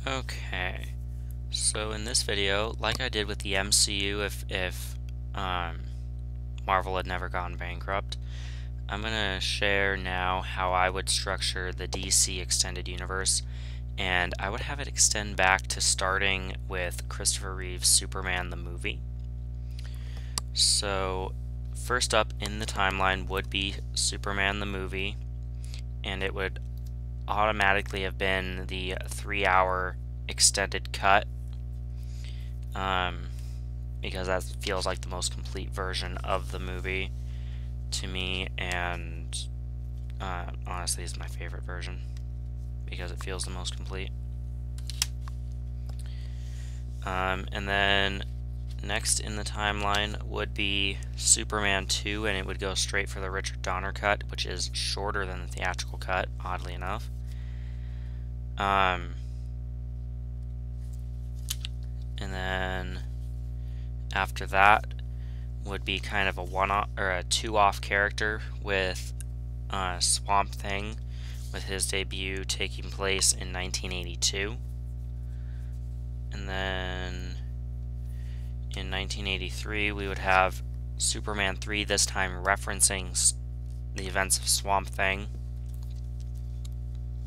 Okay, so in this video, like I did with the MCU, if Marvel had never gone bankrupt, I'm gonna share now how I would structure the DC Extended Universe, and I would have it extend back to starting with Christopher Reeve's Superman the movie. So first up in the timeline would be Superman the movie, and it would automatically have been the 3-hour extended cut, because that feels like the most complete version of the movie to me, and honestly is my favorite version because it feels the most complete. And then next in the timeline would be Superman 2, and it would go straight for the Richard Donner cut, which is shorter than the theatrical cut, oddly enough. And then after that would be kind of a one-off or a two-off character with Swamp Thing, with his debut taking place in 1982. And then in 1983 we would have Superman 3, this time referencing the events of Swamp Thing,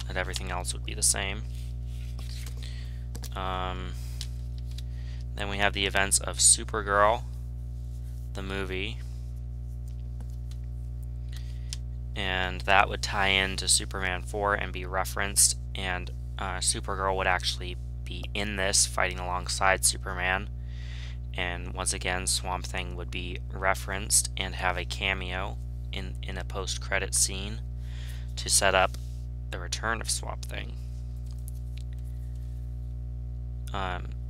and everything else would be the same. Then we have the events of Supergirl, the movie, and that would tie into Superman 4 and be referenced, and Supergirl would actually be in this fighting alongside Superman, and once again Swamp Thing would be referenced and have a cameo in a post-credit scene to set up the return of Swamp Thing.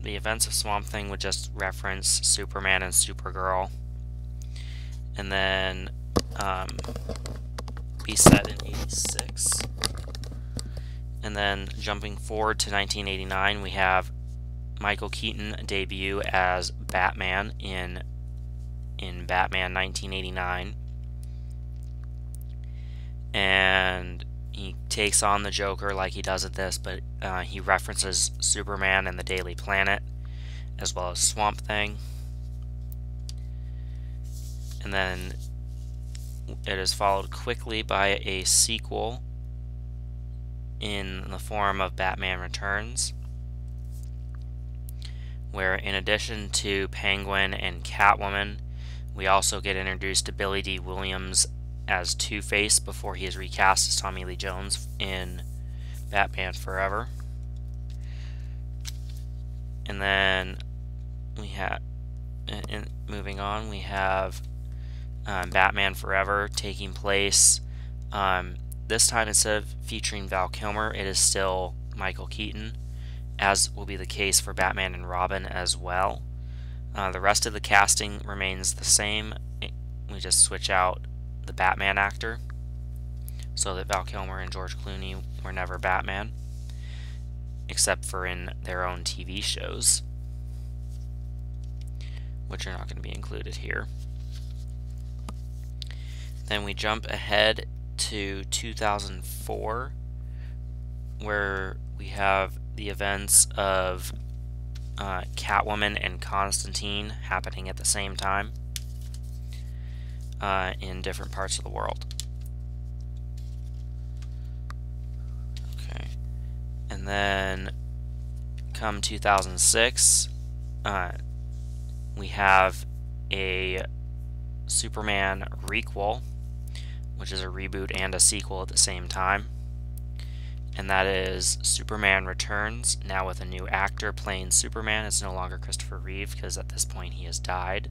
The events of Swamp Thing would just reference Superman and Supergirl, and then be set in 86. And then jumping forward to 1989, we have Michael Keaton debut as Batman in Batman 1989, and he takes on the Joker like he does at this, but he references Superman and the Daily Planet, as well as Swamp Thing. And then it is followed quickly by a sequel in the form of Batman Returns, where in addition to Penguin and Catwoman, we also get introduced to Billy D. Williams as Two-Face before he is recast as Tommy Lee Jones in Batman Forever. And then we have, moving on, we have Batman Forever taking place. This time, instead of featuring Val Kilmer, it is still Michael Keaton, as will be the case for Batman and Robin as well. The rest of the casting remains the same. We just switch out the Batman actor, so that Val Kilmer and George Clooney were never Batman, except for in their own TV shows, which are not going to be included here. Then we jump ahead to 2004, where we have the events of Catwoman and Constantine happening at the same time in different parts of the world. Okay, and then come 2006, we have a Superman requel, which is a reboot and a sequel at the same time, and that is Superman Returns, now with a new actor playing Superman. It's no longer Christopher Reeve, because at this point he has died.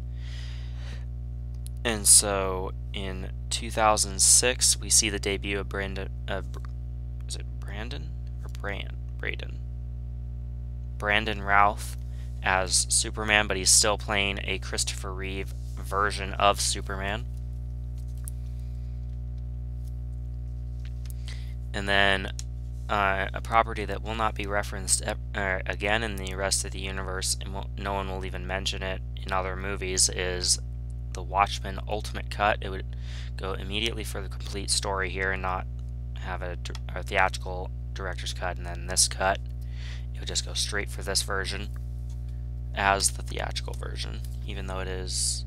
And so in 2006 we see the debut of Braden Routh as Superman, but he's still playing a Christopher Reeve version of Superman. And then a property that will not be referenced again in the rest of the universe, and no one will even mention it in other movies, is the Watchmen Ultimate Cut. It would go immediately for the complete story here and not have a theatrical director's cut and then this cut. it would just go straight for this version as the theatrical version, even though it is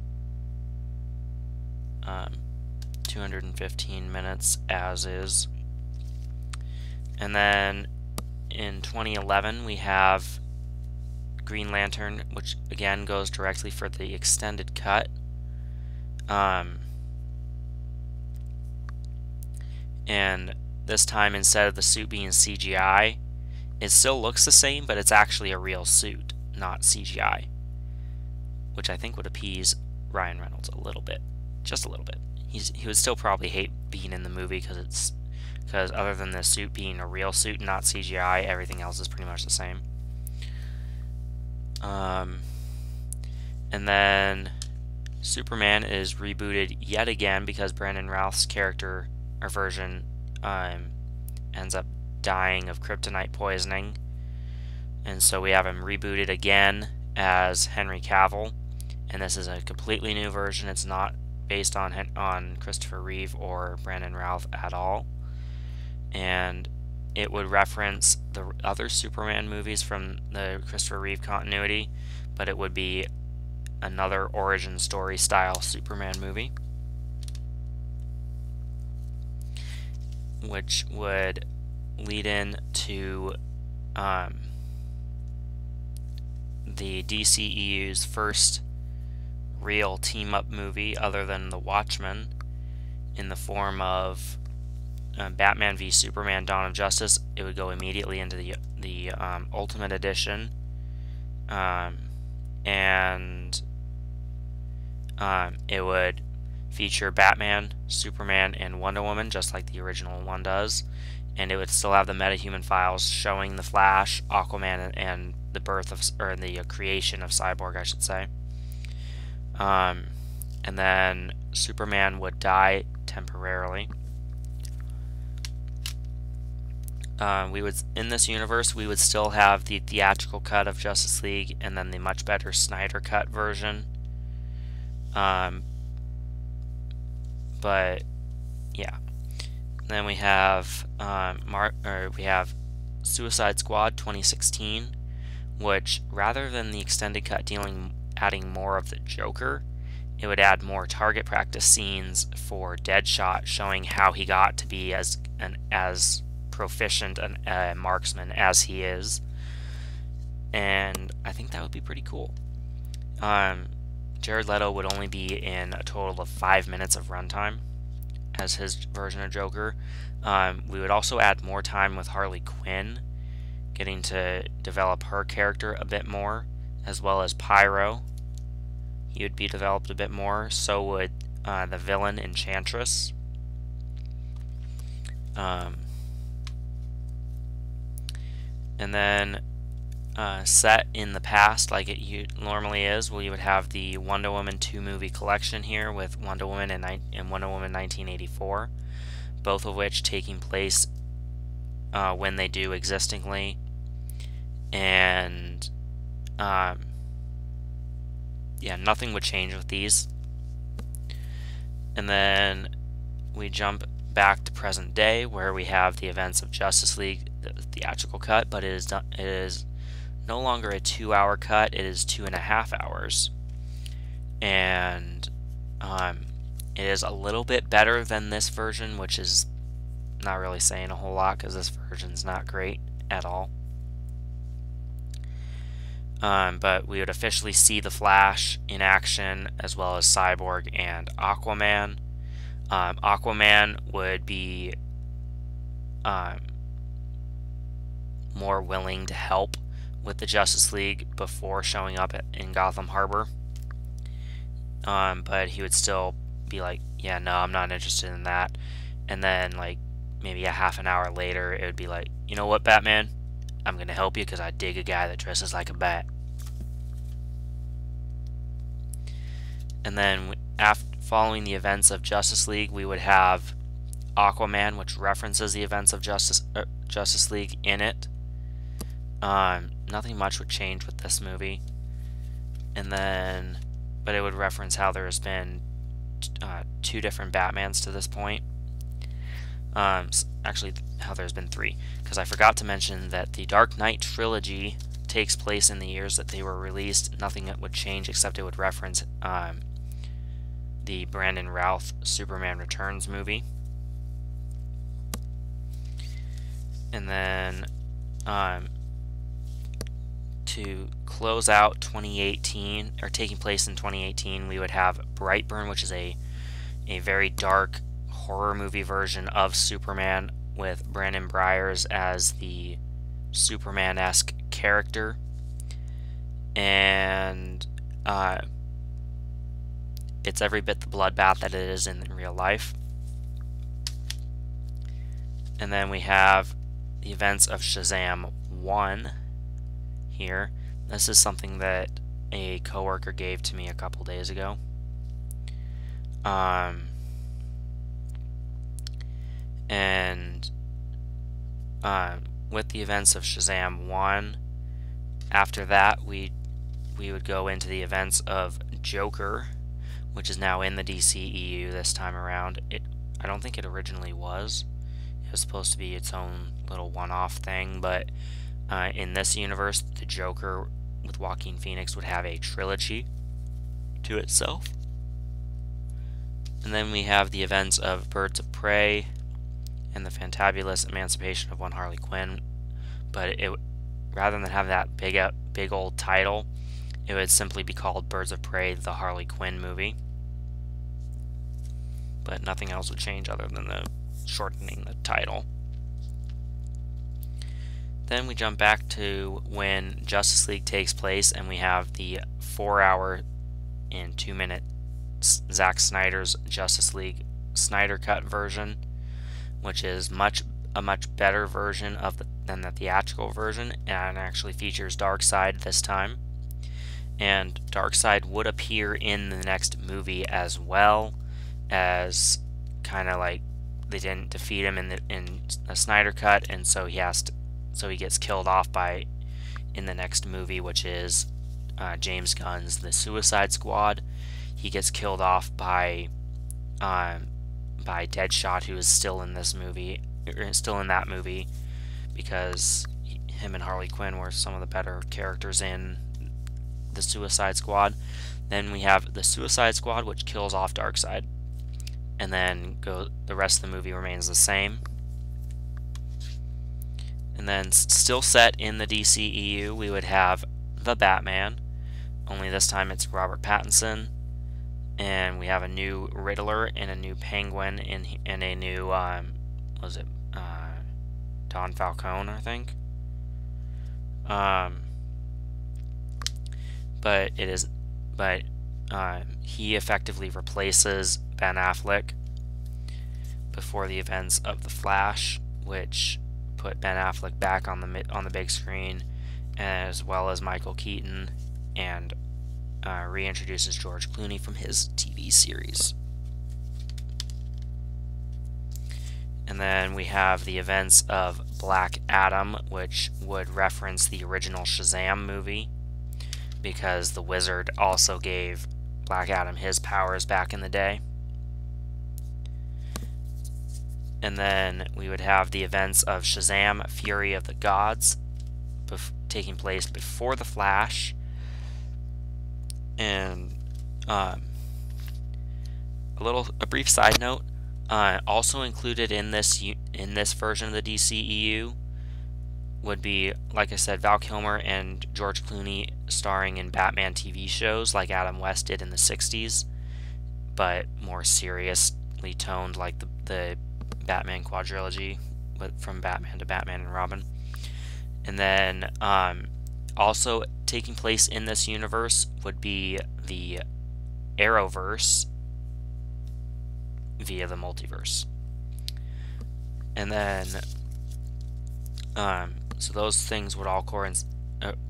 215 minutes as is. And then in 2011 we have Green Lantern, which again goes directly for the extended cut. And this time, instead of the suit being CGI, it still looks the same, but it's actually a real suit, not CGI, which I think would appease Ryan Reynolds a little bit, just a little bit. He would still probably hate being in the movie because other than the suit being a real suit and not CGI, everything else is pretty much the same. And then Superman is rebooted yet again because Brandon Routh's character or version ends up dying of kryptonite poisoning, and so we have him rebooted again as Henry Cavill, and this is a completely new version. It's not based on Christopher Reeve or Brandon Routh at all, and it would reference the other Superman movies from the Christopher Reeve continuity, but it would be another origin story style Superman movie, which would lead in to the DCEU's first real team-up movie other than The Watchmen, in the form of Batman v Superman: Dawn of Justice. It would go immediately into the Ultimate Edition, and it would feature Batman, Superman, and Wonder Woman, just like the original one does, and it would still have the metahuman files showing the Flash, Aquaman, and the birth of, or the creation of Cyborg, I should say. And then Superman would die temporarily. In this universe, we would still have the theatrical cut of Justice League, and then the much better Snyder cut version. But yeah, then we have Suicide Squad 2016, which rather than the extended cut adding more of the Joker, it would add more target practice scenes for Deadshot, showing how he got to be as proficient a marksman as he is, and I think that would be pretty cool. Jared Leto would only be in a total of 5 minutes of runtime as his version of Joker. We would also add more time with Harley Quinn, getting to develop her character a bit more, as well as Pyro. He would be developed a bit more. So would the villain Enchantress. And then set in the past, like it normally is, we would have the Wonder Woman 2 movie collection here with Wonder Woman and Wonder Woman 1984, both of which taking place when they do existingly. And yeah, nothing would change with these. And then we jump back to present day, where we have the events of Justice League, the theatrical cut, but it is no longer a 2-hour cut, it is 2.5 hours. And it is a little bit better than this version, which is not really saying a whole lot because this version's not great at all. But we would officially see the Flash in action, as well as Cyborg and Aquaman. Aquaman would be more willing to help with the Justice League before showing up in Gotham Harbor. But he would still be like, yeah, no, I'm not interested in that. And then, like, maybe a half an hour later, it would be like, you know what, Batman? I'm going to help you because I dig a guy that dresses like a bat. And then, following the events of Justice League, we would have Aquaman, which references the events of Justice League in it. Nothing much would change with this movie. And then, but it would reference how there has been 2 different Batmans to this point. Actually, how there's been 3, because I forgot to mention that the Dark Knight trilogy takes place in the years that they were released. Nothing that would change except it would reference the Brandon Routh Superman Returns movie. And then to close out 2018, or taking place in 2018, we would have Brightburn, which is a very dark horror movie version of Superman with Brandon Byers as the Superman-esque character. And it's every bit the bloodbath that it is in real life. And then we have the events of Shazam 1 here. This is something that a coworker gave to me a couple days ago. With the events of Shazam 1, after that we would go into the events of Joker, which is now in the DCEU this time around. I don't think it originally was. It was supposed to be its own little one-off thing, but in this universe, the Joker with Joaquin Phoenix would have a trilogy to itself. And then we have the events of Birds of Prey and the Fantabulous Emancipation of One Harley Quinn, but rather than have that big old title, it would simply be called Birds of Prey: The Harley Quinn Movie. But nothing else would change other than the shortening the title. Then we jump back to when Justice League takes place, and we have the 4-hour and 2-minute Zack Snyder's Justice League Snyder Cut version, which is a much better version than the theatrical version, and actually features Darkseid this time. And Darkseid would appear in the next movie as well, as kind of like they didn't defeat him in the Snyder Cut, and so he gets killed off in the next movie, which is James Gunn's The Suicide Squad. He gets killed off by Deadshot, who is still in this movie, or still in that movie, because him and Harley Quinn were some of the better characters in the Suicide Squad. Then we have the Suicide Squad, which kills off Darkseid, and then the rest of the movie remains the same. And then still set in the DCEU, we would have the Batman, only this time it's Robert Pattinson, and we have a new Riddler and a new Penguin and a new Don Falcone, I think. He effectively replaces Ben Affleck before the events of The Flash, which put Ben Affleck back on the big screen, as well as Michael Keaton, and reintroduces George Clooney from his TV series. And then we have the events of Black Adam, which would reference the original Shazam movie, because the Wizard also gave Black Adam his powers back in the day. And then we would have the events of Shazam: Fury of the Gods, taking place before The Flash. And a brief side note, also included in this version of the DCEU would be, like I said, Val Kilmer and George Clooney starring in Batman TV shows like Adam West did in the 60s, but more seriously toned, like the Batman quadrilogy, from Batman to Batman and Robin. And then also taking place in this universe would be the Arrowverse via the multiverse. And then so those things would all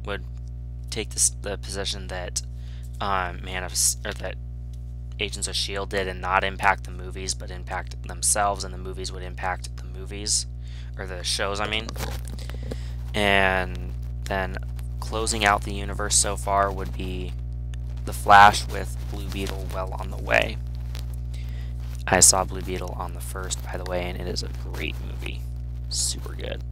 would take the position that that Agents of S.H.I.E.L.D. did, and not impact the movies, but impact themselves, and the movies would impact the movies, or the shows, I mean. And then closing out the universe so far would be The Flash with Blue Beetle well on the way. I saw Blue Beetle on the 1st, by the way, and it is a great movie. Super good.